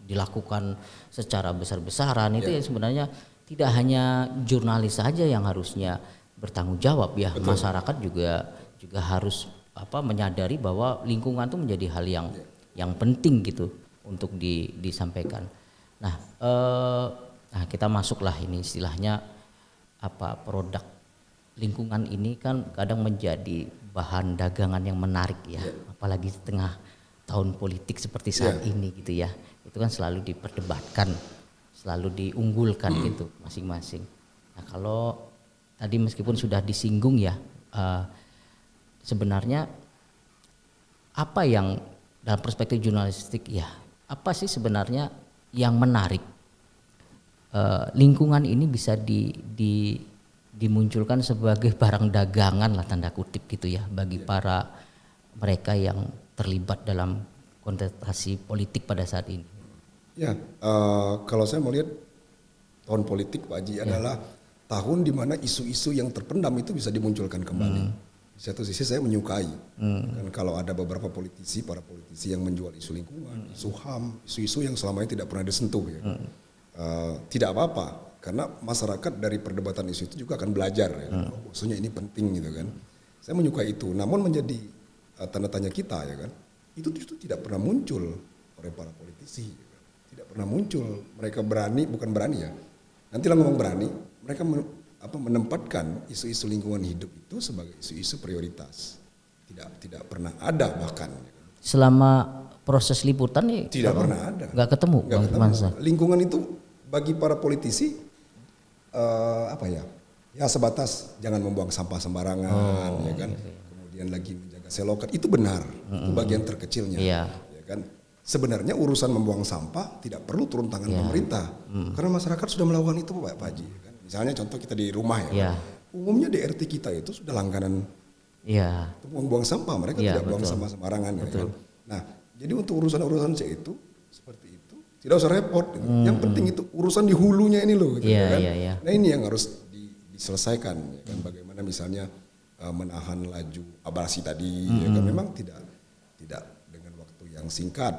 Speaker 1: dilakukan secara besar-besaran itu ya sebenarnya tidak hanya jurnalis saja yang harusnya bertanggung jawab ya. Betul. Masyarakat juga harus menyadari bahwa lingkungan itu menjadi hal yang penting gitu untuk disampaikan. Nah, kita masuklah ini istilahnya produk lingkungan ini kan kadang menjadi bahan dagangan yang menarik ya, apalagi di tengah tahun politik seperti saat ini gitu ya. Itu kan selalu diperdebatkan, selalu diunggulkan gitu masing-masing. Nah, kalau tadi meskipun sudah disinggung ya, sebenarnya apa yang dalam perspektif jurnalistik ya, apa sih sebenarnya yang menarik lingkungan ini bisa dimunculkan sebagai barang dagangan lah tanda kutip gitu ya bagi para mereka yang terlibat dalam kontestasi politik pada saat ini.
Speaker 2: Ya, kalau saya melihat tahun politik Pak Haji adalah tahun di mana isu-isu yang terpendam itu bisa dimunculkan kembali. Di satu sisi saya menyukai kan kalau ada beberapa para politisi yang menjual isu lingkungan, isu HAM, isu-isu yang selama ini tidak pernah disentuh ya. Tidak apa-apa karena masyarakat dari perdebatan isu itu juga akan belajar ya. Maksudnya ini penting gitu kan. Saya menyukai itu. Namun menjadi tanda tanya kita ya kan. Itu justru tidak pernah muncul oleh para politisi. Ya kan? Tidak pernah muncul. Mereka bukan berani ya. Nantilah ngomong berani, mereka menempatkan isu-isu lingkungan hidup itu sebagai isu-isu prioritas. Tidak pernah ada bahkan. Ya kan?
Speaker 1: Selama proses liputan nih
Speaker 2: tidak pernah ada.
Speaker 1: Nggak ketemu.
Speaker 2: Lingkungan itu bagi para politisi ya sebatas jangan membuang sampah sembarangan ya kan. Kemudian lagi menjaga selokan itu benar. Itu bagian terkecilnya. Ya kan. Sebenarnya urusan membuang sampah tidak perlu turun tangan pemerintah. Karena masyarakat sudah melakukan itu Pak Haji kan. Misalnya contoh kita di rumah ya. Umumnya di RT kita itu sudah langganan buang sampah, mereka tidak buang sampah sembarangan ya kan. Nah, jadi untuk urusan-urusan itu seperti itu tidak usah repot gitu. Yang penting itu urusan di hulunya ini loh gitu kan. Nah, ini yang harus diselesaikan ya kan, bagaimana misalnya menahan laju abrasi tadi ya kan, memang tidak dengan waktu yang singkat.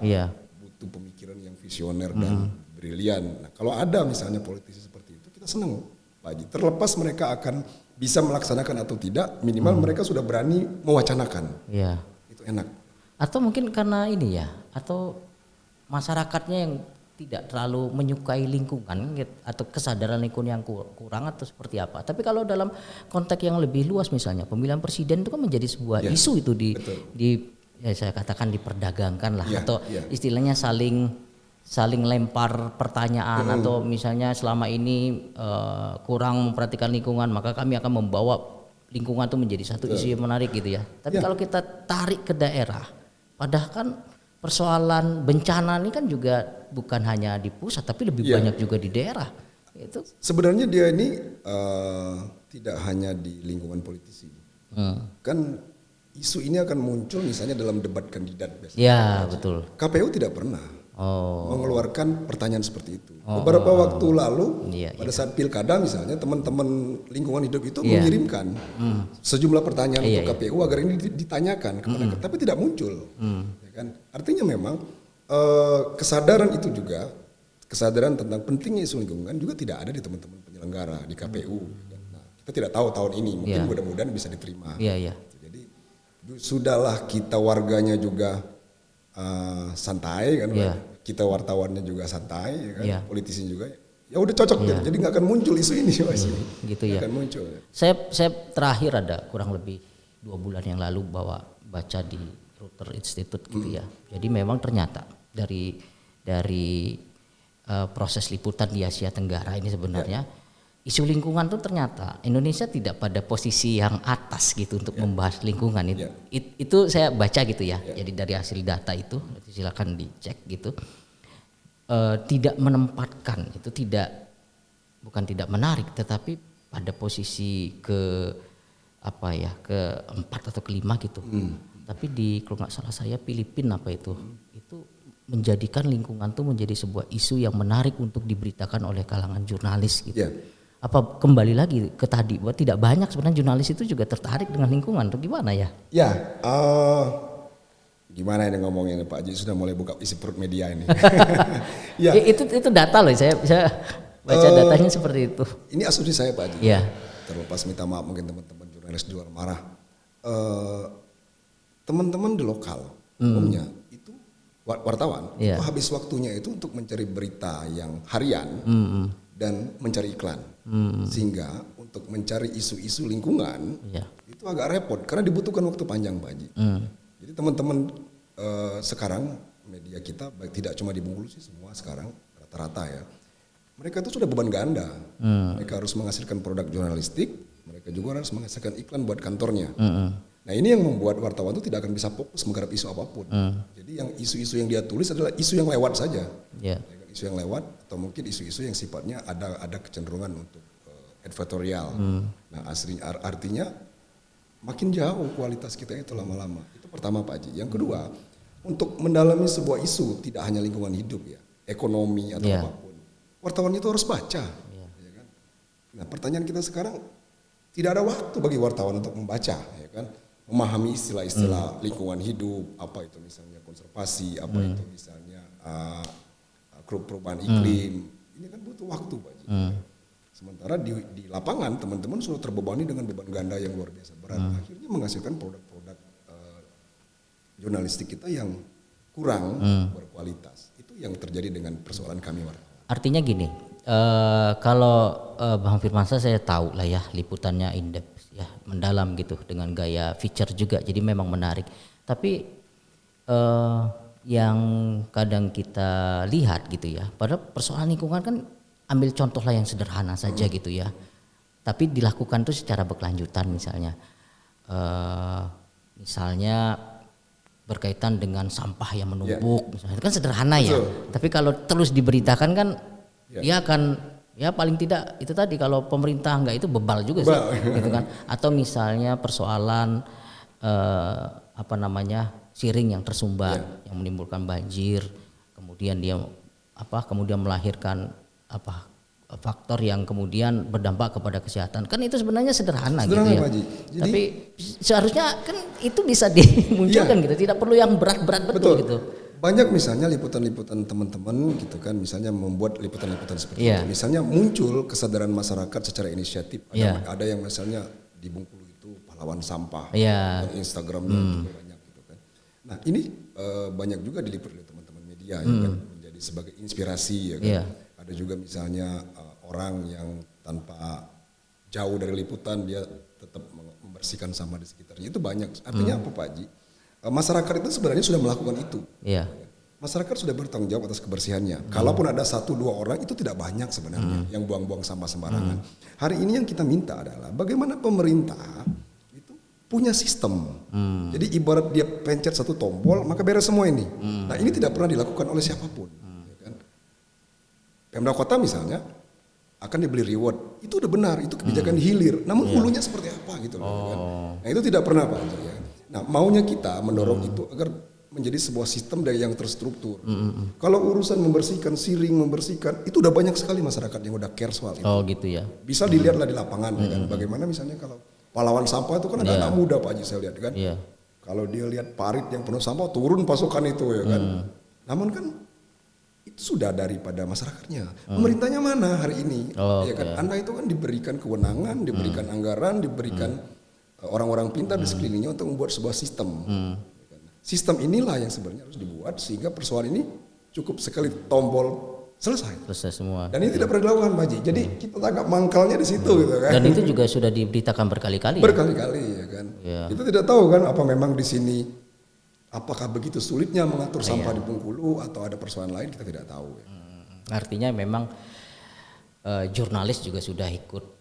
Speaker 2: Butuh pemikiran yang visioner dan brilian. Nah, kalau ada misalnya politisi seperti itu kita senang Pak Haji. Terlepas mereka akan bisa melaksanakan atau tidak, minimal mereka sudah berani mewacanakan. Itu enak.
Speaker 1: Atau mungkin karena ini ya, atau masyarakatnya yang tidak terlalu menyukai lingkungan atau kesadaran lingkungan yang kurang atau seperti apa. Tapi kalau dalam konteks yang lebih luas misalnya pemilihan presiden itu kan menjadi sebuah isu itu saya katakan diperdagangkan lah atau istilahnya saling saling lempar pertanyaan atau misalnya selama ini kurang memperhatikan lingkungan, maka kami akan membawa lingkungan itu menjadi satu isu yang menarik gitu ya. Tapi kalau kita tarik ke daerah, padahal kan persoalan bencana ini kan juga bukan hanya di pusat tapi lebih banyak juga di daerah. Itu
Speaker 2: sebenarnya dia ini tidak hanya di lingkungan politisi. Kan isu ini akan muncul misalnya dalam debat kandidat biasanya.
Speaker 1: Ya, betul.
Speaker 2: KPU tidak pernah mengeluarkan pertanyaan seperti itu. Beberapa waktu lalu pada saat pilkada misalnya teman-teman lingkungan hidup itu mengirimkan sejumlah pertanyaan untuk KPU agar ini ditanyakan kepada tapi tidak muncul. Ya kan? Artinya memang kesadaran itu juga, kesadaran tentang pentingnya isu lingkungan juga tidak ada di teman-teman penyelenggara di KPU. Nah, kita tidak tahu tahun ini, mungkin mudah-mudahan bisa diterima. Jadi sudahlah kita warganya juga santai kan, kita wartawannya juga santai, kan? Politisi juga, ya udah cocok gitu. Jadi nggak akan muncul isu ini pasti.
Speaker 1: Gitu ya.
Speaker 2: Akan muncul.
Speaker 1: Saya terakhir ada kurang lebih 2 bulan yang lalu baca di Reuters Institute gitu ya. Jadi memang ternyata dari proses liputan di Asia Tenggara ini sebenarnya isu lingkungan tuh ternyata Indonesia tidak pada posisi yang atas gitu untuk membahas lingkungan itu. Itu saya baca gitu ya. Jadi dari hasil data itu silakan dicek gitu. Tidak menempatkan itu bukan tidak menarik tetapi pada posisi keempat atau kelima gitu. Tapi kalau nggak salah saya Filipina itu menjadikan lingkungan tuh menjadi sebuah isu yang menarik untuk diberitakan oleh kalangan jurnalis gitu. Apa kembali lagi ke tadi bahwa tidak banyak sebenarnya jurnalis itu juga tertarik dengan lingkungan atau gimana ya?
Speaker 2: Gimana ini ngomongnya Pak Haji sudah mulai buka isi perut media ini.
Speaker 1: Itu data loh, saya baca datanya seperti itu.
Speaker 2: Ini asumsi saya Pak Haji. Terlepas minta maaf mungkin teman-teman jurnalis di luar marah. Teman-teman di lokal umumnya itu wartawan itu habis waktunya itu untuk mencari berita yang harian dan mencari iklan. Sehingga untuk mencari isu-isu lingkungan itu agak repot karena dibutuhkan waktu panjang Pak Haji. Jadi teman-teman sekarang media kita baik tidak cuma di Bengkulu sih, semua sekarang rata-rata ya. Mereka itu sudah beban ganda. Mereka harus menghasilkan produk jurnalistik, mereka juga harus menghasilkan iklan buat kantornya. Nah ini yang membuat wartawan itu tidak akan bisa fokus menggarap isu apapun. Jadi yang isu-isu yang dia tulis adalah isu yang lewat saja. Isu yang lewat atau mungkin isu-isu yang sifatnya ada kecenderungan untuk editorial. Nah artinya makin jauh kualitas kita itu lama-lama. Itu pertama Pak Haji. Yang kedua, untuk mendalami sebuah isu tidak hanya lingkungan hidup ya, ekonomi atau apapun. Wartawan itu harus baca. Ya kan? Nah pertanyaan kita sekarang, tidak ada waktu bagi wartawan untuk membaca, ya kan? Memahami istilah-istilah lingkungan hidup, apa itu misalnya konservasi, apa itu misalnya perubahan iklim. Ini kan butuh waktu Pak Haji. Sementara di lapangan teman-teman sudah terbebani dengan beban ganda yang luar biasa berat. Akhirnya menghasilkan produk-produk jurnalistik kita yang kurang berkualitas. Itu yang terjadi dengan persoalan kami wartawan.
Speaker 1: Artinya gini, kalau Bang Firmansyah saya tahu lah ya liputannya in-depth ya, mendalam gitu dengan gaya feature juga, jadi memang menarik. Tapi yang kadang kita lihat gitu ya, padahal persoalan lingkungan kan ambil contoh lah yang sederhana saja gitu ya, tapi dilakukan tuh secara berkelanjutan misalnya berkaitan dengan sampah yang menumpuk misalnya, itu kan sederhana ya, tapi kalau terus diberitakan kan dia akan paling tidak itu tadi, kalau pemerintah enggak itu bebal juga sih gitu kan. Atau misalnya persoalan siring yang tersumbat yang menimbulkan banjir, kemudian kemudian melahirkan faktor yang kemudian berdampak kepada kesehatan, kan itu sebenarnya sederhana gitu ya. Jadi, tapi seharusnya kan itu bisa dimunculkan gitu, tidak perlu yang berat-berat betul gitu.
Speaker 2: Banyak misalnya liputan-liputan teman-teman gitu kan, misalnya membuat liputan-liputan seperti itu. Misalnya muncul kesadaran masyarakat secara inisiatif. Ada yang misalnya di Bengkulu itu pahlawan sampah, Instagramnya juga banyak gitu kan. Nah ini banyak juga diliput oleh teman-teman media ya kan, menjadi sebagai inspirasi ya kan. Ada juga misalnya orang yang tanpa jauh dari liputan dia tetap membersihkan sampah di sekitarnya, itu banyak. Artinya apa Pak Haji? Masyarakat itu sebenarnya sudah melakukan itu. masyarakat sudah bertanggung jawab atas kebersihannya. Kalaupun ada 1-2 orang itu tidak banyak sebenarnya yang buang-buang sampah sembarangan. Hari ini yang kita minta adalah bagaimana pemerintah itu punya sistem. Jadi ibarat dia pencet satu tombol maka beres semua ini. Nah ini tidak pernah dilakukan oleh siapapun. Ya kan? Pemda kota misalnya akan dibeli reward, itu udah benar, itu kebijakan hilir. Namun hulunya seperti apa gitu loh. Kan? Nah itu tidak pernah Pak. Ya. Nah maunya kita mendorong itu agar menjadi sebuah sistem dari yang terstruktur. Kalau urusan membersihkan siring, membersihkan itu udah banyak sekali masyarakat yang udah care soal itu.
Speaker 1: Oh gitu ya.
Speaker 2: Bisa dilihatlah di lapangan ya kan. Bagaimana misalnya kalau pahlawan sampah itu kan ada anak muda Pak Haji saya lihat kan. Kalau dia lihat parit yang penuh sampah turun pasukan itu ya kan. Namun kan itu sudah daripada masyarakatnya. Pemerintahnya mana hari ini? Ya kan. Anda itu kan diberikan kewenangan, diberikan anggaran, diberikan orang-orang pintar di sekelilingnya untuk membuat sebuah sistem. Sistem inilah yang sebenarnya harus dibuat sehingga persoalan ini cukup sekali tombol selesai
Speaker 1: semua.
Speaker 2: Dan ini tidak pernah dilakukan Pak Haji. Jadi kita agak mangkalnya di situ gitu kan.
Speaker 1: Dan itu juga sudah diberitakan berkali-kali.
Speaker 2: Berkali-kali ya kan. Kita tidak tahu kan apa memang di sini apakah begitu sulitnya mengatur sampah di Bengkulu atau ada persoalan lain kita tidak tahu. Ya.
Speaker 1: Artinya memang jurnalis juga sudah ikut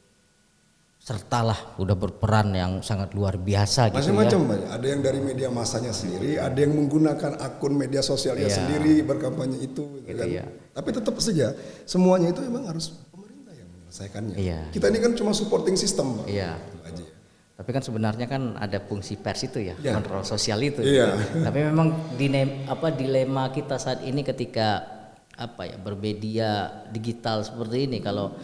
Speaker 1: sertalah, udah berperan yang sangat luar biasa gitu.
Speaker 2: Macam-macam ya. Ada yang dari media masanya sendiri, ada yang menggunakan akun media sosialnya sendiri berkampanye itu gitu kan. Tapi tetap saja semuanya itu memang harus pemerintah yang menyelesaikannya. Kita ini kan cuma supporting system.
Speaker 1: Tapi kan sebenarnya kan ada fungsi pers itu ya, kontrol sosial itu. Tapi memang dilema kita saat ini ketika bermedia digital seperti ini, kalau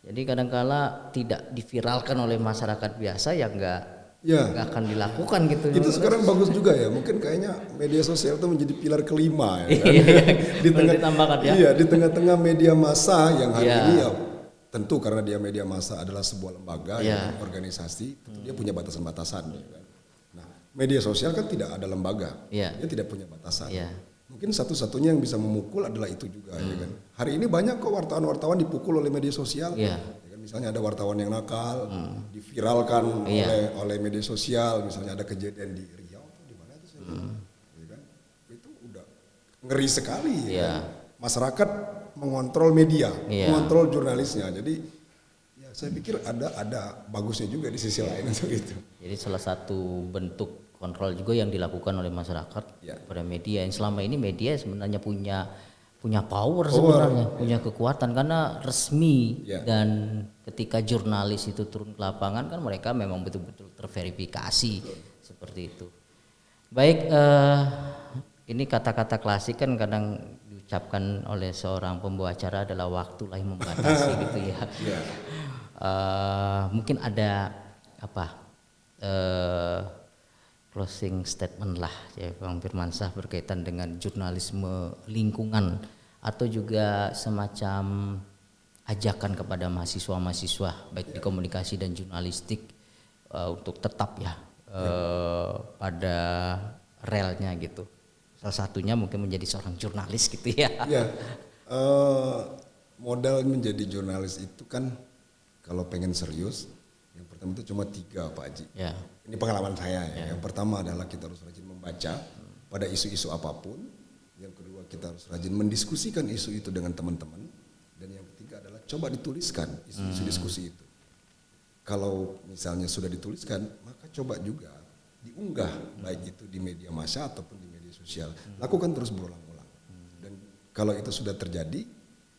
Speaker 1: jadi kadang-kala tidak diviralkan oleh masyarakat biasa ya nggak akan dilakukan gitu.
Speaker 2: Itu sekarang bagus juga ya, mungkin kayaknya media sosial itu menjadi pilar kelima ya kan? Di tengah-tengah media massa yang hari ini ya tentu karena dia media massa adalah sebuah lembaga organisasi, tentu dia punya batasan-batasan. Ya kan? Nah media sosial kan tidak ada lembaga, dia tidak punya batasan. Mungkin satu-satunya yang bisa memukul adalah itu juga ya kan. Hari ini banyak kok wartawan-wartawan dipukul oleh media sosial. Ya kan? Misalnya ada wartawan yang nakal diviralkan oleh media sosial, misalnya ada kejadian di Riau di mana itu saya ya kan? Itu udah ngeri sekali ya. Kan? Masyarakat mengontrol media, mengontrol jurnalisnya. Jadi ya saya pikir ada bagusnya juga di sisi lain untuk itu.
Speaker 1: Jadi salah satu bentuk kontrol juga yang dilakukan oleh masyarakat pada media, yang selama ini media sebenarnya punya power sebenarnya, punya kekuatan karena resmi dan ketika jurnalis itu turun ke lapangan kan mereka memang betul-betul terverifikasi seperti itu. Baik, ini kata-kata klasik kan kadang diucapkan oleh seorang pembawa acara adalah waktulah yang membatasi gitu ya. Mungkin ada closing statement lah ya Bang Firmansyah berkaitan dengan jurnalisme lingkungan atau juga semacam ajakan kepada mahasiswa-mahasiswa baik di komunikasi dan jurnalistik untuk tetap pada relnya gitu. Salah satunya mungkin menjadi seorang jurnalis gitu ya.
Speaker 2: Modal menjadi jurnalis itu kan kalau pengen serius yang pertama itu cuma 3 Pak Haji. Ini pengalaman saya ya. Yang pertama adalah kita harus rajin membaca pada isu-isu apapun. Yang kedua kita harus rajin mendiskusikan isu itu dengan teman-teman. Dan yang ketiga adalah coba dituliskan isu-isu diskusi itu. Kalau misalnya sudah dituliskan, maka coba juga diunggah baik itu di media massa ataupun di media sosial. Lakukan terus berulang-ulang. Dan kalau itu sudah terjadi,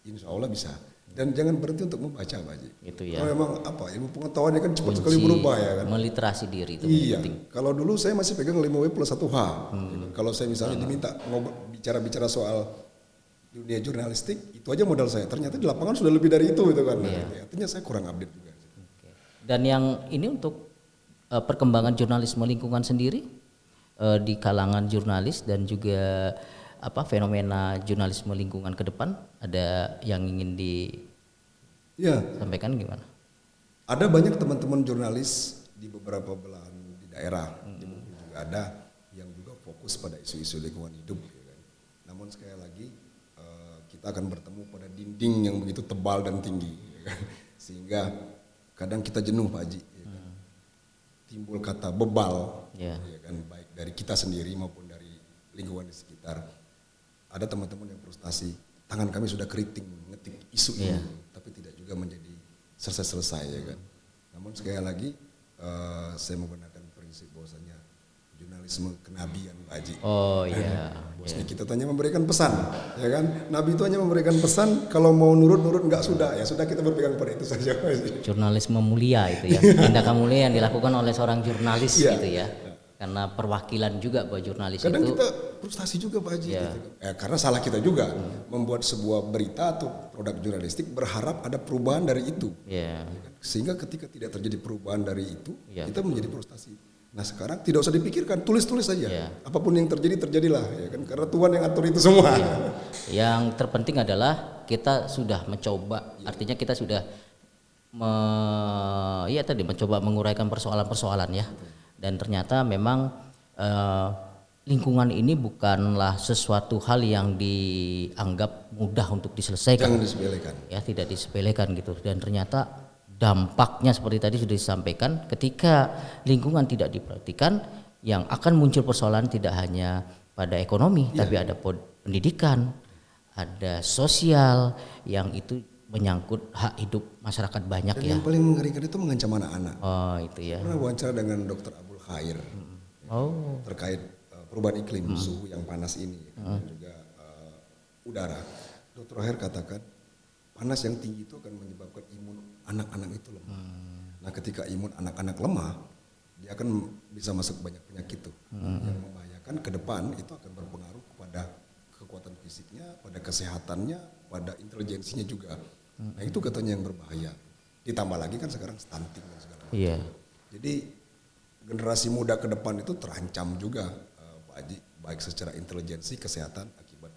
Speaker 2: insya Allah bisa. Dan jangan berhenti untuk membaca Pak Haji.
Speaker 1: Itu ya.
Speaker 2: Kalau memang ilmu pengetahuannya kan cepat sekali berubah ya kan.
Speaker 1: Meliterasi diri itu
Speaker 2: penting. Kalau dulu saya masih pegang 5W+1H. Kalau saya misalnya diminta bicara-bicara soal dunia jurnalistik, itu aja modal saya. Ternyata di lapangan sudah lebih dari itu gitu kan. Artinya saya kurang update juga.
Speaker 1: Dan yang ini untuk perkembangan jurnalisme lingkungan sendiri di kalangan jurnalis dan juga fenomena jurnalisme lingkungan ke depan, ada yang ingin disampaikan gimana?
Speaker 2: Ada banyak teman-teman jurnalis di beberapa belahan di daerah, di Bengkulu juga ada yang juga fokus pada isu-isu lingkungan hidup. Ya kan? Namun sekali lagi kita akan bertemu pada dinding yang begitu tebal dan tinggi, ya kan? Sehingga kadang kita jenuh Pak Haji. Ya kan? Timbul kata bebal, ya kan? Baik dari kita sendiri maupun dari lingkungan di sekitar. ada teman-teman yang frustasi, tangan kami sudah keriting ngetik isu ini, tapi tidak juga menjadi selesai ya kan. Namun sekali lagi saya menggunakan prinsip bahwasanya jurnalisme kenabian Pak Haji.
Speaker 1: Oh iya.
Speaker 2: Bosnya kita hanya memberikan pesan, ya kan? Nabi itu hanya memberikan pesan, kalau mau nurut nggak sudah, ya sudah kita berpegang pada itu saja.
Speaker 1: Jurnalisme mulia itu ya, tindakan mulia yang dilakukan oleh seorang jurnalis gitu ya. Karena perwakilan juga buat jurnalis
Speaker 2: kadang
Speaker 1: itu.
Speaker 2: Kita frustasi juga Pak Haji. Gitu. Karena salah kita juga membuat sebuah berita atau produk jurnalistik berharap ada perubahan dari itu. Sehingga ketika tidak terjadi perubahan dari itu, kita menjadi frustasi. Nah sekarang tidak usah dipikirkan, tulis-tulis saja. Apapun yang terjadi terjadilah, ya kan? Karena Tuhan yang atur itu semua.
Speaker 1: Yang terpenting adalah kita sudah mencoba, artinya kita sudah mencoba menguraikan persoalan-persoalan ya. Dan ternyata memang lingkungan ini bukanlah sesuatu hal yang dianggap mudah untuk diselesaikan.
Speaker 2: Jangan disepelekan.
Speaker 1: Ya, tidak disepelekan gitu. Dan ternyata dampaknya seperti tadi sudah disampaikan, ketika lingkungan tidak diperhatikan, yang akan muncul persoalan tidak hanya pada ekonomi, tapi ada pendidikan, ada sosial, yang itu menyangkut hak hidup masyarakat banyak. Dan
Speaker 2: yang paling mengerikan itu mengancam anak-anak.
Speaker 1: Oh itu ya.
Speaker 2: Pernah wawancara dengan Dr. Abdul Khair terkait perubahan iklim, suhu yang panas ini, dan juga udara. Dr. Khair katakan panas yang tinggi itu akan menyebabkan imun anak-anak itu lemah. Nah ketika imun anak-anak lemah, dia akan bisa masuk banyak penyakit tuh yang membahayakan ke depan. Itu akan berpengaruh kepada kekuatan fisiknya, pada kesehatannya, pada intelijensinya juga. Nah itu katanya yang berbahaya. Ditambah lagi kan sekarang stunting dan segala macam. Jadi generasi muda ke depan itu terancam juga Pak Haji, baik secara intelijensi, kesehatan akibat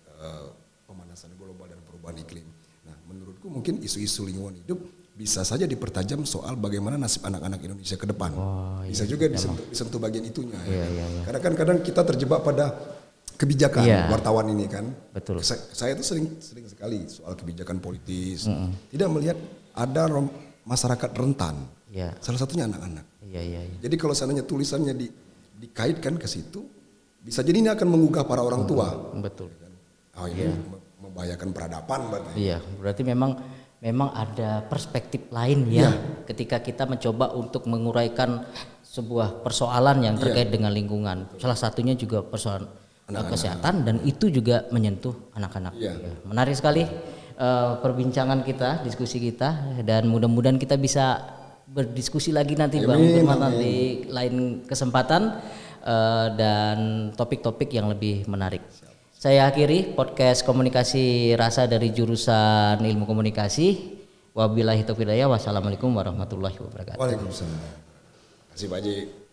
Speaker 2: pemanasan global dan perubahan iklim. Nah menurutku mungkin isu-isu lingkungan hidup bisa saja dipertajam soal bagaimana nasib anak-anak Indonesia ke depan. Bisa juga disentuh bagian itunya. Karena kan kadang kita terjebak pada kebijakan wartawan ini kan. Betul. Saya itu sering sekali soal kebijakan politis. Tidak melihat ada masyarakat rentan. Salah satunya anak-anak. Jadi kalau seandainya tulisannya dikaitkan ke situ, bisa jadi ini akan menggugah para orang tua.
Speaker 1: Betul.
Speaker 2: Ini membahayakan peradaban berarti.
Speaker 1: Berarti memang ada perspektif lain ketika kita mencoba untuk menguraikan sebuah persoalan yang terkait dengan lingkungan. Salah satunya juga persoalan kesehatan, dan itu juga menyentuh anak-anak. Menarik sekali perbincangan kita, diskusi kita, dan mudah-mudahan kita bisa berdiskusi lagi nanti Bang Firman nanti lain kesempatan dan topik-topik yang lebih menarik. Saya akhiri podcast komunikasi rasa dari jurusan Ilmu Komunikasi. Wabillahi taufiq hidayah. Wassalamualaikum warahmatullahi wabarakatuh.
Speaker 2: Waalaikumsalam. Terima kasih Pak Haji.